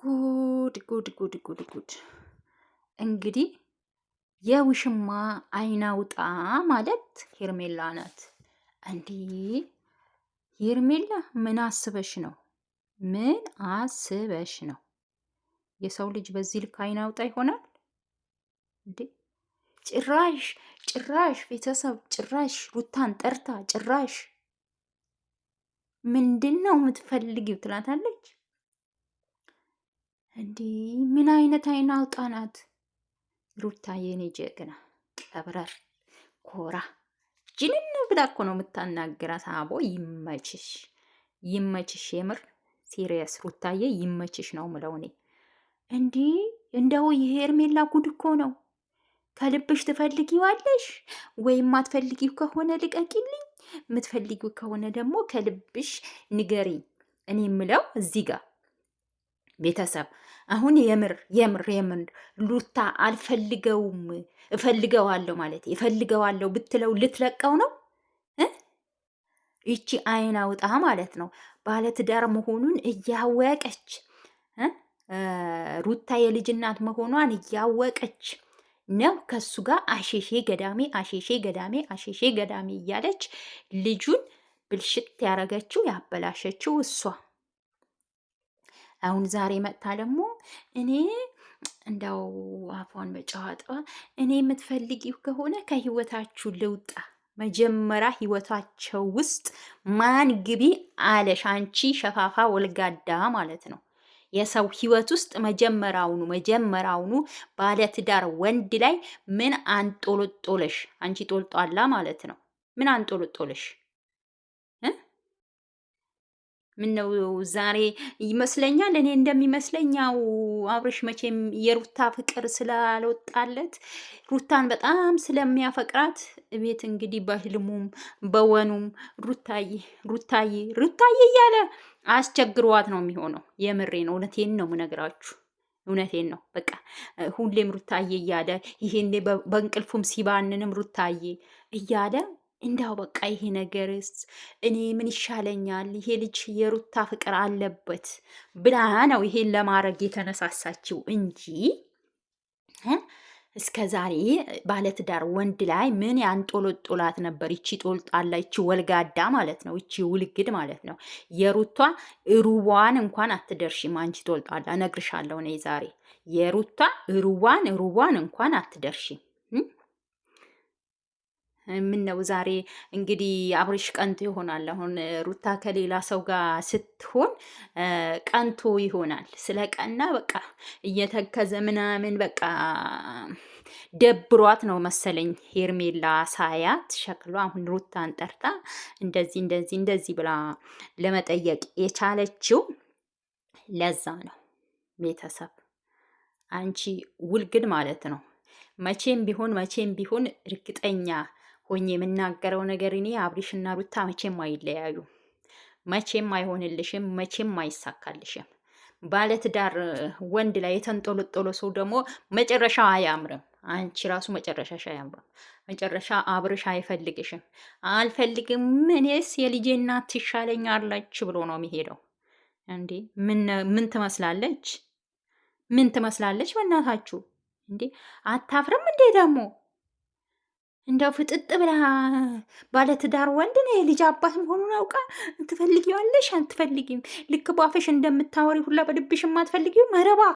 ጉድ ጉድ ጉድ ጉድ ጉድ! እንግዲህ የውሽማ አይናውጣ ማለት ሄርሜላ ናት። እንዲህ ሄርሜላ ምን አስበሽ ነው? ምን አስበሽ ነው? የሰው ልጅ በዚህ ልክ አይናውጣ ይሆናል እንዴ? ጭራሽ ቤተሰብ ጭራሽ ሩታን ጠርታ ጭራሽ ምንድን ነው የምትፈልጊው ትላታለች። እንዲህ ምን አይነት አይን አውጣ ናት ሩታ? የኔ ጀግና ቀብረር ኮራ ጅንን ብላ እኮ ነው የምታናግራት። አቦ ይመችሽ፣ ይመችሽ፣ የምር ሲሪየስ ሩታዬ ይመችሽ ነው ምለው እኔ። እንዲህ እንደው የሄርሜላ ጉድ እኮ ነው። ከልብሽ ትፈልጊዋለሽ ወይም ማትፈልጊው ከሆነ ልቀቂልኝ፣ የምትፈልጊው ከሆነ ደግሞ ከልብሽ ንገሪ። እኔ ምለው እዚህ ጋር ቤተሰብ አሁን የምር ሩታ አልፈልገውም እፈልገዋለሁ ማለት እፈልገዋለሁ ብትለው ልትለቀው ነው? ይቺ አይን አውጣ ማለት ነው ባለትዳር መሆኑን እያወቀች ሩታ የልጅ እናት መሆኗን እያወቀች ነው ከሱ ጋር አሼሼ ገዳሜ አሼሼ ገዳሜ አሼሼ ገዳሜ እያለች ልጁን ብልሽት ያረገችው ያበላሸችው እሷ። አሁን ዛሬ መጥታ ደግሞ እኔ እንደው አፏን በጨዋጣ እኔ የምትፈልጊው ከሆነ ከህይወታችሁ ልውጣ። መጀመሪያ ህይወታቸው ውስጥ ማን ግቢ አለሽ? አንቺ ሸፋፋ ወልጋዳ ማለት ነው። የሰው ህይወት ውስጥ መጀመሪያውኑ ባለትዳር ወንድ ላይ ምን አንጦሎጦለሽ? አንቺ ጦልጧላ ማለት ነው። ምን አንጦሎጦለሽ? ምን ነው ዛሬ ይመስለኛል እኔ እንደሚመስለኛው አብርሽ መቼም የሩታ ፍቅር ስላልወጣለት ሩታን በጣም ስለሚያፈቅራት ቤት እንግዲህ በህልሙም በወኑም ሩታዬ እያለ አስቸግሯት ነው የሚሆነው። የምሬን እውነቴን ነው የምነግራችሁ። እውነቴን ነው። በቃ ሁሌም ሩታዬ እያለ ይሄኔ በእንቅልፉም ሲባንንም ሩታዬ እያለ እንዳው በቃ ይሄ ነገርስ እኔ ምን ይሻለኛል፣ ይሄ ልጅ የሩታ ፍቅር አለበት ብላ ነው ይሄን ለማድረግ የተነሳሳችው እንጂ እስከ ዛሬ ባለትዳር ወንድ ላይ ምን ያንጦሎጦላት ነበር? ይቺ ጦልጣላ፣ ይቺ ወልጋዳ ማለት ነው፣ ይቺ ውልግድ ማለት ነው። የሩቷ ሩዋን እንኳን አትደርሽም አንቺ ጦልጣላ፣ እነግርሻለሁ እኔ ዛሬ የሩታ ሩዋን እንኳን አትደርሽም። ምን ነው ዛሬ እንግዲህ አብርሽ ቀንቶ ይሆናል። አሁን ሩታ ከሌላ ሰው ጋር ስትሆን ቀንቶ ይሆናል። ስለ ቀና በቃ እየተከዘ ምናምን በቃ ደብሯት ነው መሰለኝ ሄርሜላ ሳያት ሸክሏ አሁን ሩታን ጠርታ እንደዚህ ብላ ለመጠየቅ የቻለችው ለዛ ነው። ቤተሰብ አንቺ ውልግድ ማለት ነው። መቼም ቢሆን እርግጠኛ ሆኜ የምናገረው ነገር እኔ አብርሽና ሩታ መቼም አይለያዩ፣ መቼም አይሆንልሽም፣ መቼም አይሳካልሽም። ባለትዳር ወንድ ላይ የተንጦለጦለ ሰው ደግሞ መጨረሻ አያምርም። አንቺ ራሱ መጨረሻሽ አያምርም። መጨረሻ አብርሽ አይፈልግሽም። አልፈልግም እኔስ የልጄ እናት ትሻለኛለች ብሎ ነው የሚሄደው። እንዴ ምን ትመስላለች? ምን ትመስላለች? በእናታችሁ እንዴ አታፍርም እንዴ ደግሞ እንደው ፍጥጥ ብላ ባለትዳር ወንድ ነው የልጅ አባት መሆኑን አውቃ ትፈልጊዋለሽ? አትፈልጊም? ልክ ባፈሽ እንደምታወሪ ሁላ በልብሽ የማትፈልጊው መረባ